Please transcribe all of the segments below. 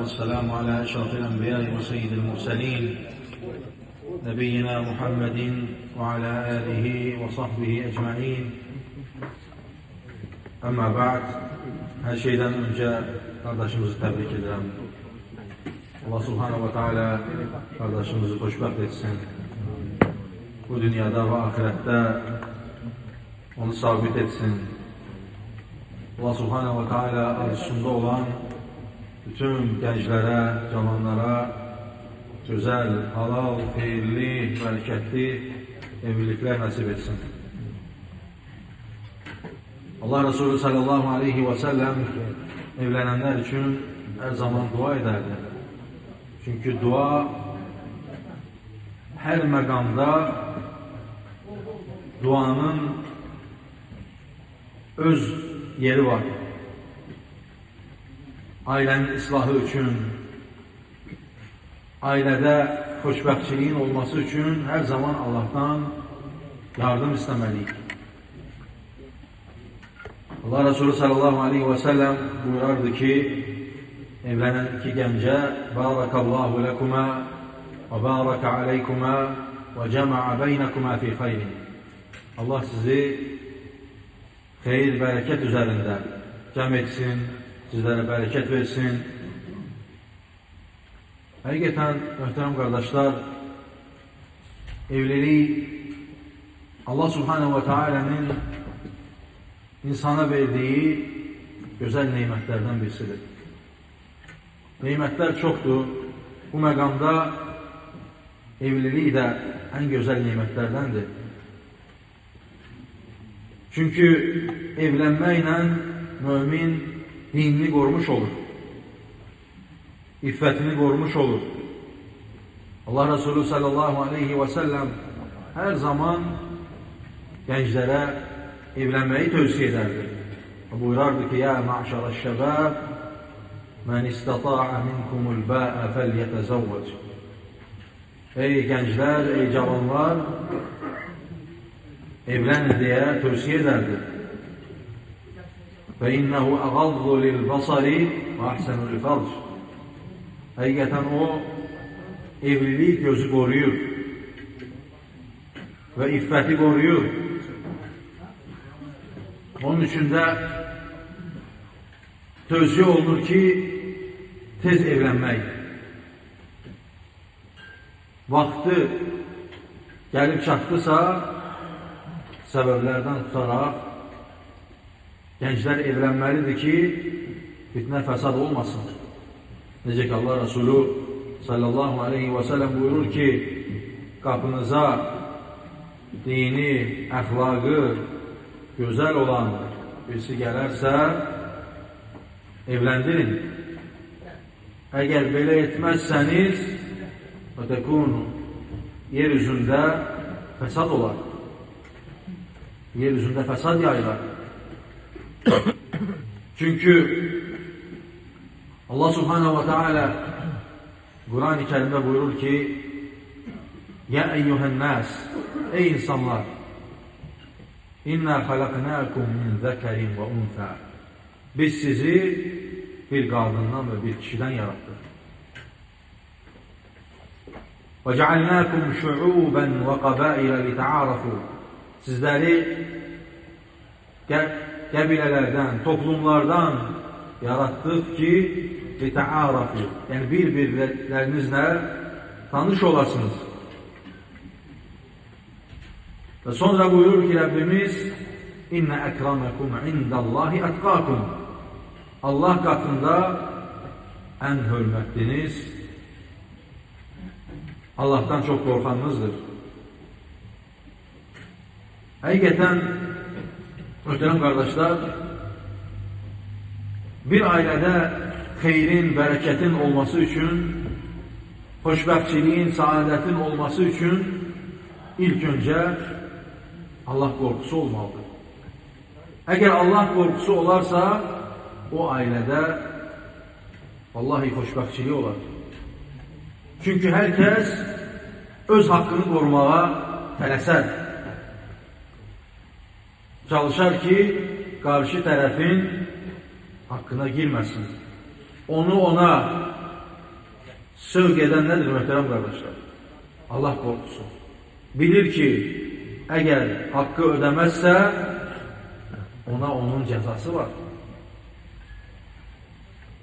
والسلام على أشرف الأنبياء وسيد المرسلين نبينا محمد وعلى آله وصحبه أجمعين. Ama ba'd, her şeyden önce kardeşimizi tebrik ederim. Allah Subhanahu ve Teala kardeşimizi hoşbaht etsin. Bu dünyada ve ahirette onu sabit etsin. Allah Subhanahu ve Teala arasında olan bütün gençlere, cavanlara güzel, halal, hayırlı, bereketli evlilikler nasip etsin. Allah Resulü sallallahu aleyhi ve sellem evlenenler için her zaman dua ederdi. Çünkü dua her makamda duanın öz yeri var. Ailenin ıslahı için, ailede xoşbəxtçiliğin olması için her zaman Allah'tan yardım istemeliyiz. Allah Resulü sallallahu aleyhi ve sellem buyurardı ki, evlenen iki gence barakallahu lekuma ve baraka aleykuma ve cema'a beynekuma fi hayrin. Allah sizi hayır, bereket üzerinde cem etsin, sizlere bereket versin. Hakikaten muhterem kardeşler, evliliği Allah Subhanahu ve Teala'nın insana verdiği güzel nimetlerden birisidir. Nimetler çoktur. Bu makamda evliliği de en güzel nimetlerdendir. Çünkü evlenmeyle mümin dinini korumuş olur. İffetini korumuş olur. Allah Resulü sallallahu aleyhi ve sellem her zaman gençlere evlenmeyi tavsiye ederdi. Buyurardı ki, ya ma'şaraş-şebab men istata'a minkumul ba'a felyetezevvec. Ey gençler, ey cavanlar, evlenin diye tavsiye ederdi. Ve innehu agazzu lil basari ve ahsenu lil farc. Hakikaten o evliliği gözü koruyor ve iffeti koruyor. Onun için de tövsiye olunur ki tez evlenmek. Vakti gelip çattısa sebeplerden tutarak gençler evlenmelidir ki fitne fesad olmasın. Necə ki Allah Resulü sallallahu aleyhi ve sellem buyurur ki, kapınıza dini, ahlakı güzel olan birisi gelirse evlendirin. Eğer böyle etmezseniz yeryüzünde fesat olar. Yeryüzünde fesat yayılır. Çünkü Allah Subhanahu ve Teala Kur'an-ı Kerim'de buyurur ki, ya eyyühen nas, ey insanlar, inna halaknakum min zekerin ve unsa. Biz sizi bir kadından ve bir kişiden yarattık. Ve cealnakum şu'uben ve kabaile li ta'arafu. Sizleri kabilelerden, toplumlardan yarattık ki li ta'arafu. Yani birbirlerinizle tanış olasınız. Ve sonra buyurur ki Rabbimiz, inne ekremekum indallahi etkakum. Allah katında en hürmetliniz, Allah'tan çok korkanınızdır. Hakikaten muhterem kardeşler, bir ailede hayrin, bereketin olması için, hoşbəxtçiliğin, saadetin olması için ilk önce Allah korkusu olmalıdır. Eğer Allah korkusu olarsa o ailede vallahi xoşbəxtçiliği olar. Çünkü herkes öz hakkını korumaya tələsər. Çalışar ki karşı tarafın hakkına girmesin. Onu ona sövq edən nədir möhtərəm qardaşlar? Allah qorxusu. Bilir ki, əgər haqqı ödəməzsə, ona onun cəzası var.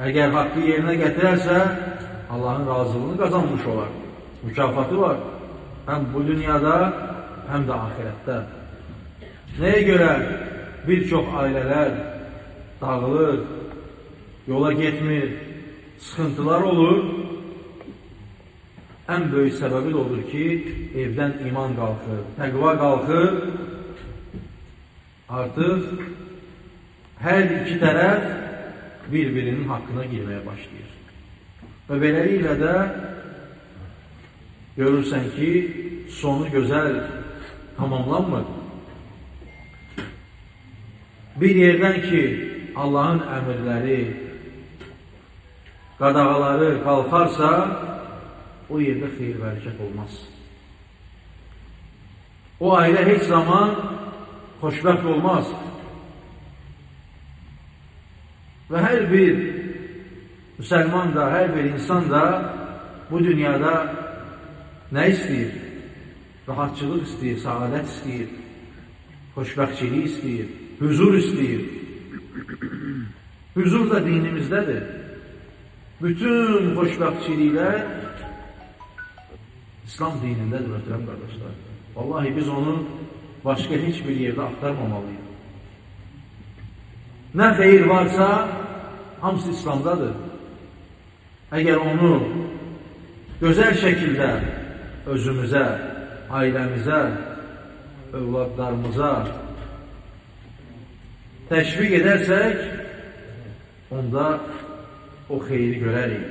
Əgər haqqı yerinə gətirərsə, Allahın razılığını qazanmış olar. Mükafatı var. Həm bu dünyada, həm də ahirətdə. Nəyə görə bir çox ailələr dağılır, yola getmir, sıxıntılar olur? Ən böyük səbəbi də odur ki, evdən iman qalxır, təqva qalxır, artıq hər iki tərəf bir-birinin haqqına girməyə başlayır. Və beləliklə də görürsən ki, sonu gözəl tamamlanmır. Bir yerdən ki, Allahın əmrləri, qadağaları qalxarsa, o yerdə xeyir və hərəkət olmaz. O ailə heç zaman xoşbəxt olmaz. Və hər bir müsəlman da, hər bir insan da bu dünyada nə istəyir? Rahatçılıq istəyir, saadət istəyir, xoşbəxtçilik istəyir, huzur istəyir. Huzur da dinimizdədir. Bütün xoşbəxtçiliklər İslam dinindədir, möhtərəm qardaşlar. Vallahi biz onu başqa heç bir yerdə axtarmamalıyıq. Nə xeyir varsa, hamısı İslamdadır. Əgər onu gözəl şəkildə özümüzə, ailəmizə, övladlarımıza təşviq edərsək, onda o xeyri görərik.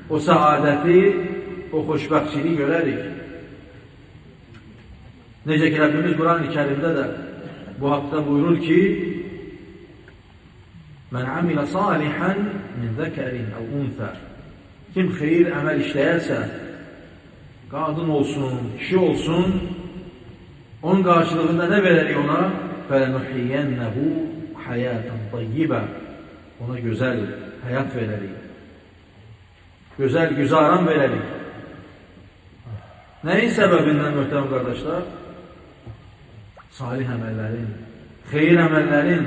O saadəti, o xoşbəxtçiliyi görərik. Necə ki, Rəbbimiz Quran-ı Kərimdə də bu haqda buyurur ki, Mən amilə salihən min zəkərin əv unfə. Kim xeyir əməl işləyərsə, qadın olsun, kişi olsun, onun qarşılığında nə verərik ona? Fələnuhiyyənnəhu həyətən tayyibə. Ona gözəl həyat verərik. Gözəl güzaran verərik. Nəyin səbəbindən, möhtərəm qardaşlar? Salih əməllərin, xeyir əməllərin.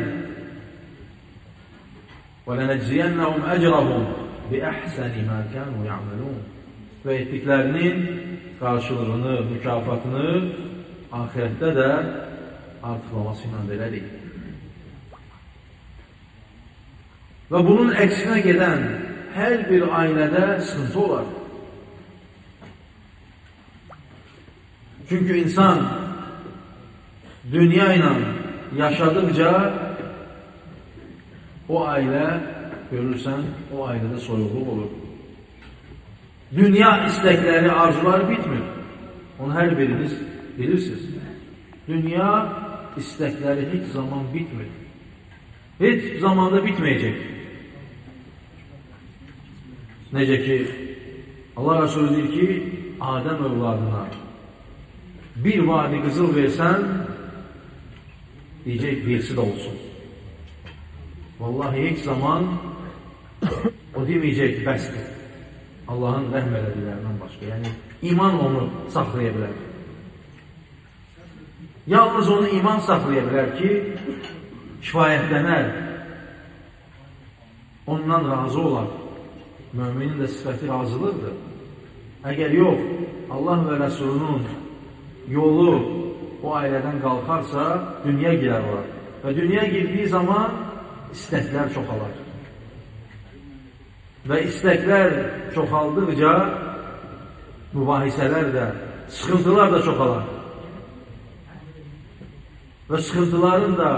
وَلَنَجْزِيَنَّهُمْ أَجْرَهُمْ بِأَحْسَنِ مَا كَانُوا يَعْمَلُونَ. Və etdiklərinin qarşılığını, mükafatını ahirətdə də artıqlaması ilə verərik. Və bunun əksinə gedən hər bir ailədə sıxıntı olar. Çünki insan dünya ilə yaşadıkca o ailə, görürsən, o ailədə soyuqluq olur. Dünya istəkləri, arzuları bitmir. Onu hər biriniz bilirsiniz. Dünya istəkləri heç zaman bitmir. Heç zamanda bitməyəcək. Necə ki, Allah Resulü deyir ki, Adəm övladına bir vadi qızıl versən, deyəcək, birisi də olsun. Vallahi heç zaman o deməyəcək, bəsdir. Allahın rəhm elədiklərindən başqa. Yəni, iman onu saxlaya bilər. Yalnız onu iman saxlaya bilər ki, kifayətlənər, ondan razı olar. Müminin də sifəti razılıqdır. Əgər yox, Allah və Rəsulunun yolu o ailədən qalxarsa, dünya girər olar. Və dünya girdiyi zaman istəklər çoxalar. Və istəklər çoxaldıqca mübahisələr də, sıxıntılar da çoxalar. Və sıxıntıların da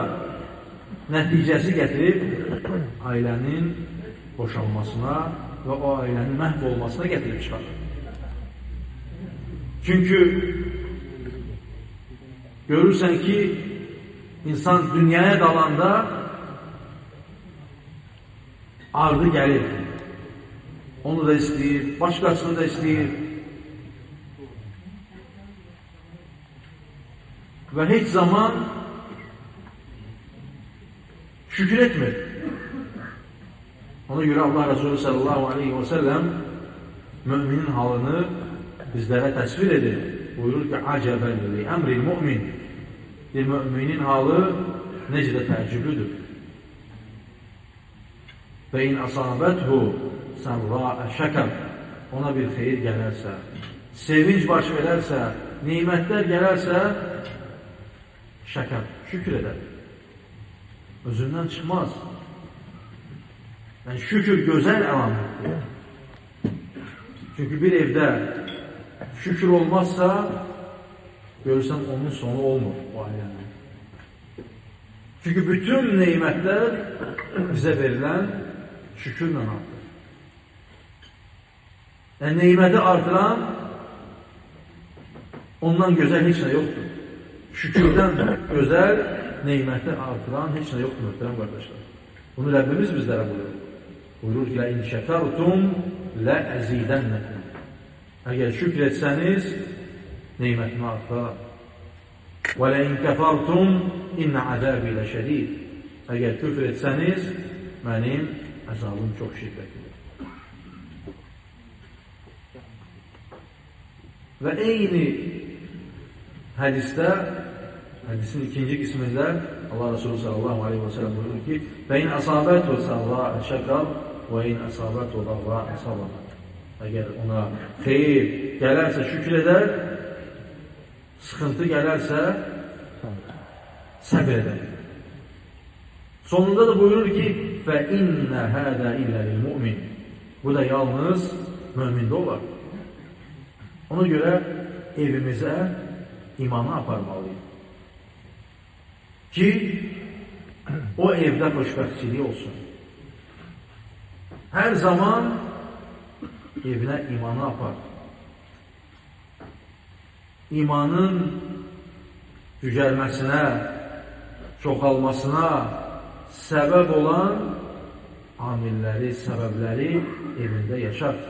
nəticəsi gətirib ailənin boşalmasına və o ailənin məhv olmasına gətirib çıxarır. Çünki görürsən ki, insan dünyaya qalanda ardı gəlir. Onu da istəyir, başqasını da istəyir. Və heç zaman şükür etmir. Ona görə Allah Resulü sallallahu aleyhi və səlləm müminin halını bizlərə təsvir edir. Buyurur ki, acəbən li əmril mümin. Müminin halı necə də təəccüblüdür. Və in asabəthu sərra'ə şəkər. Ona bir xeyir gələrsə, sevinç baş verərsə, nimətlər gələrsə, şəkər, şükür edər. Özündən çıxmaz. Yəni, şükür gözəl əlamətdir. Çünki bir evdə şükür olmazsa, görürsən onun sonu olmur bu ailənin. Çünki bütün neymətlər bizə verilən şükürlə artır. Yəni, neyməti artıran ondan gözəl heç nə yoxdur. Şükürdən gözəl neyməti artıran heç nə yoxdur, möhtərəm qardaşlar. Bunu Rəbbimiz bizlərə buyurur. Buyurur ki, in şəkərtum lə əzidənnəkum. Əgər şükür etsəniz, neymətini artırar. Və lə in kəfərtum innə əzəbi lə şədid. Əgər küfr etsəniz, mənim əzabım çox şiddətlidir. Və eyni hədisdə, hədisin ikinci qismində Allah Resulü sallallahu aleyhi və sələm buyurur ki, və in əsabət və sərra'ə şəkər və in əsabət və darra'ə sabr. Əgər ona xeyir gələrsə şükür edər, sıxıntı gələrsə səbr edər. Sonunda da buyurur ki, fə innə hədə illə lil mümin. Bu da yalnız mümində olar. Ona görə evimizə imanı aparmalıyıq. Ki, o evdə xoşbəxtçilik olsun. Hər zaman evinə imanı apar. İmanın cücərməsinə, çoxalmasına səbəb olan amilləri, səbəbləri evində yaşar.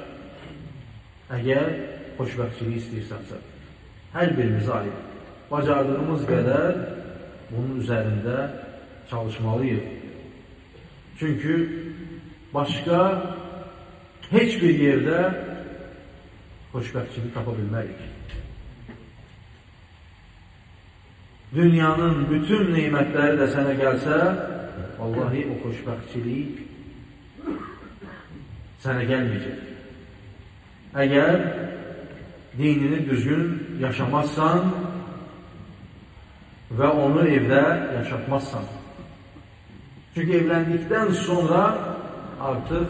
Əgər xoşbəxtçiliyi istəyirsənsə, hər birimizə aid. Bacardığımız qədər bunun üzərində çalışmalıyıq. Çünki başqa heç bir yerdə xoşbəxtçilik tapa bilmərik. Dünyanın bütün neymətləri də sənə gəlsə, vallahi o xoşbəxtçilik sənə gəlməyəcək. Əgər dinini düzgün yaşamazsan və onu evdə yaşatmazsan. Çünki evləndikdən sonra artıq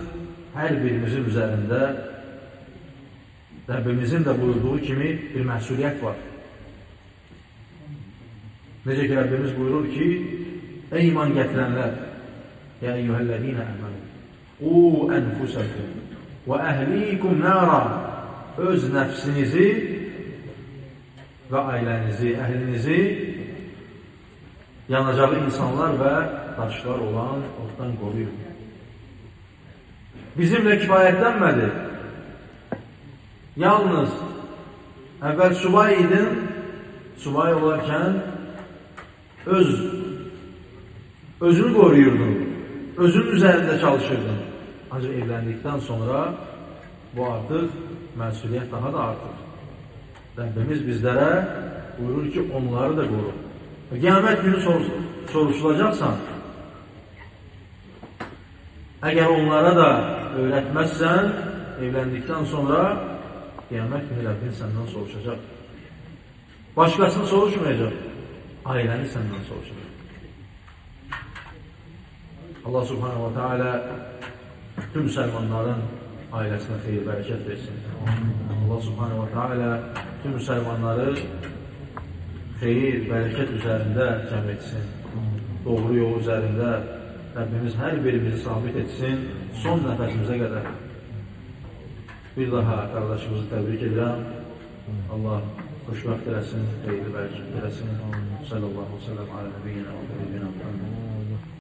hər birimizin üzərində Rəbbimizin də buyurduğu kimi bir məsuliyyət var. Necə ki, Rəbbimiz buyurur ki, ey iman gətirənlər, ya eyyuhəl-ləzîne əmənu, qu ənfusəkum və əhlikum nara, öz nəfsinizi və ailənizi, əhlinizi yanacağı insanlar və daşlar olan oddan qoruyun. Bizimlə kifayətlənmədi. Yalnız əvvəl subay idin, subay olarkən özünü qoruyurdun, özünün üzərində çalışırdın. Ancaq evləndikdən sonra bu artıq məsuliyyət daha da artır. Rəbbimiz bizlərə buyurur ki, onları da qoru. Qiyamət günü soruşulacaqsan, əgər onlara da öyrətməzsən, evləndikdən sonra qiyamət günü Rəbbin səndən soruşacaq. Başqasını soruşmayacaq, ailəni səndən soruşacaq. Allah subhanahu wa ta'ala tüm müsəlmanların ailəsinə xeyir, bərəkət versin. Allah subhanahu wa ta'ala tüm müsəlmanları xeyir, bərəkət üzərində cəm etsin. Doğru yol üzərində Rəbbimiz hər birimizi sabit etsin son nəfəsimizə qədər. Bir daha qardaşımızı təbrik edirəm. Allah xoşbəxt eləsin, xeyirli bərəkət eləsin. Sallallahu aleyhi ve sellem ala nəbiyyina və nəbiyyina Muhammed.